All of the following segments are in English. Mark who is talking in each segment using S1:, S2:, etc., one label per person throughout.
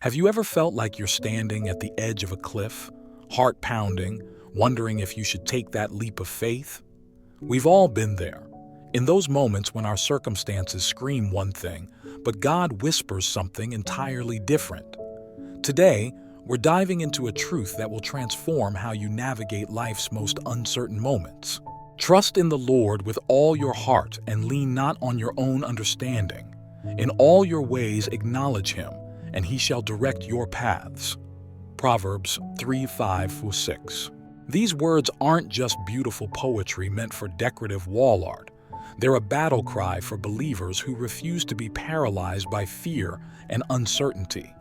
S1: Have you ever felt like you're standing at the edge of a cliff, heart pounding, wondering if you should take that leap of faith? We've all been there, in those moments when our circumstances scream one thing, but God whispers something entirely different. Today, we're diving into a truth that will transform how you navigate life's most uncertain moments. Trust in the Lord with all your heart and lean not on your own understanding. In all your ways acknowledge Him, and He shall direct your paths. Proverbs 3:5-6. These words aren't just beautiful poetry meant for decorative wall art. They're a battle cry for believers who refuse to be paralyzed by fear and uncertainty.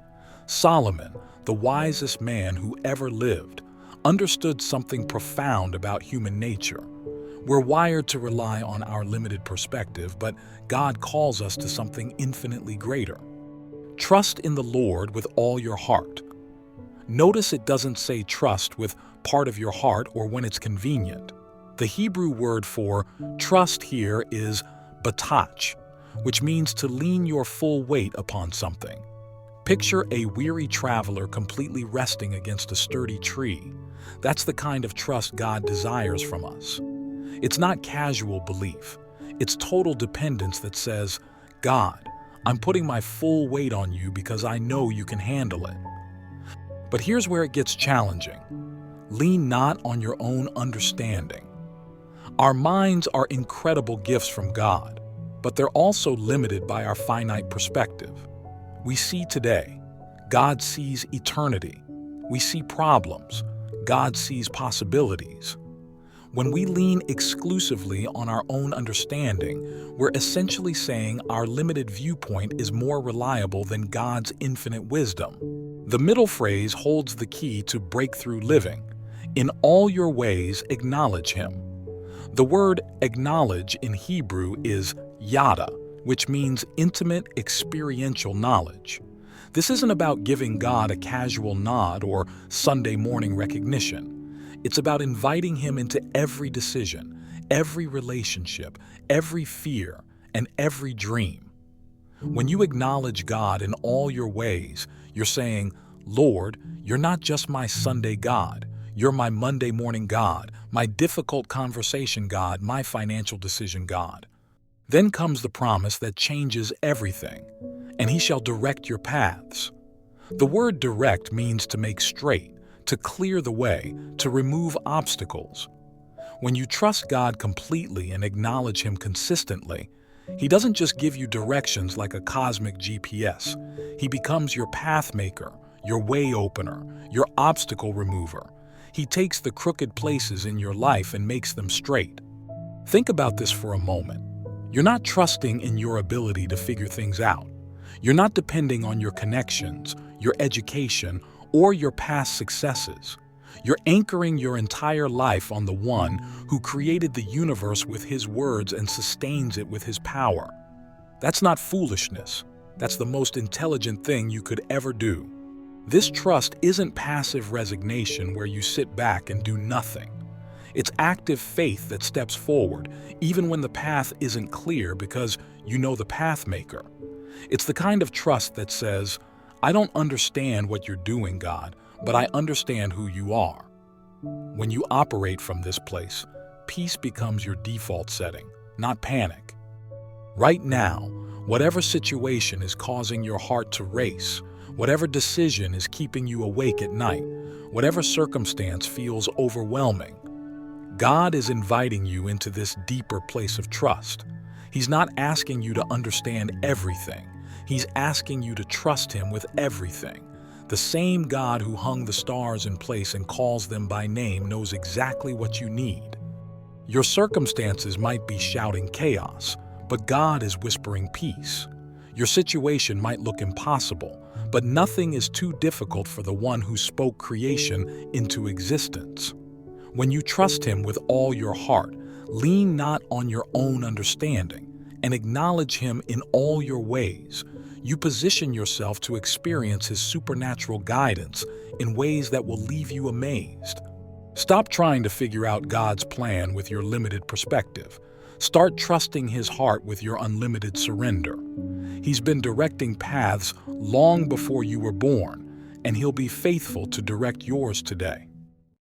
S1: Solomon, the wisest man who ever lived, understood something profound about human nature. We're wired to rely on our limited perspective, but God calls us to something infinitely greater. Trust in the Lord with all your heart. Notice it doesn't say trust with part of your heart or when it's convenient. The Hebrew word for trust here is batach, which means to lean your full weight upon something. Picture a weary traveler completely resting against a sturdy tree. That's the kind of trust God desires from us. It's not casual belief. It's total dependence that says, God, I'm putting my full weight on you because I know you can handle it. But here's where it gets challenging. Lean not on your own understanding. Our minds are incredible gifts from God, but they're also limited by our finite perspective. We see today. God sees eternity. We see problems. God sees possibilities. When we lean exclusively on our own understanding, we're essentially saying our limited viewpoint is more reliable than God's infinite wisdom. The middle phrase holds the key to breakthrough living. In all your ways, acknowledge Him. The word acknowledge in Hebrew is yada, which means intimate, experiential knowledge. This isn't about giving God a casual nod or Sunday morning recognition. It's about inviting Him into every decision, every relationship, every fear, and every dream. When you acknowledge God in all your ways, you're saying, Lord, you're not just my Sunday God. You're my Monday morning God, my difficult conversation God, my financial decision God. Then comes the promise that changes everything, and He shall direct your paths. The word direct means to make straight, to clear the way, to remove obstacles. When you trust God completely and acknowledge Him consistently, He doesn't just give you directions like a cosmic GPS. He becomes your path maker, your way opener, your obstacle remover. He takes the crooked places in your life and makes them straight. Think about this for a moment. You're not trusting in your ability to figure things out. You're not depending on your connections, your education, or your past successes. You're anchoring your entire life on the one who created the universe with His words and sustains it with His power. That's not foolishness. That's the most intelligent thing you could ever do. This trust isn't passive resignation where you sit back and do nothing. It's active faith that steps forward, even when the path isn't clear because you know the path maker. It's the kind of trust that says, I don't understand what you're doing, God, but I understand who you are. When you operate from this place, peace becomes your default setting, not panic. Right now, whatever situation is causing your heart to race, whatever decision is keeping you awake at night, whatever circumstance feels overwhelming, God is inviting you into this deeper place of trust. He's not asking you to understand everything. He's asking you to trust Him with everything. The same God who hung the stars in place and calls them by name knows exactly what you need. Your circumstances might be shouting chaos, but God is whispering peace. Your situation might look impossible, but nothing is too difficult for the one who spoke creation into existence. When you trust Him with all your heart, lean not on your own understanding, and acknowledge Him in all your ways, you position yourself to experience His supernatural guidance in ways that will leave you amazed. Stop trying to figure out God's plan with your limited perspective. Start trusting His heart with your unlimited surrender. He's been directing paths long before you were born, and He'll be faithful to direct yours today.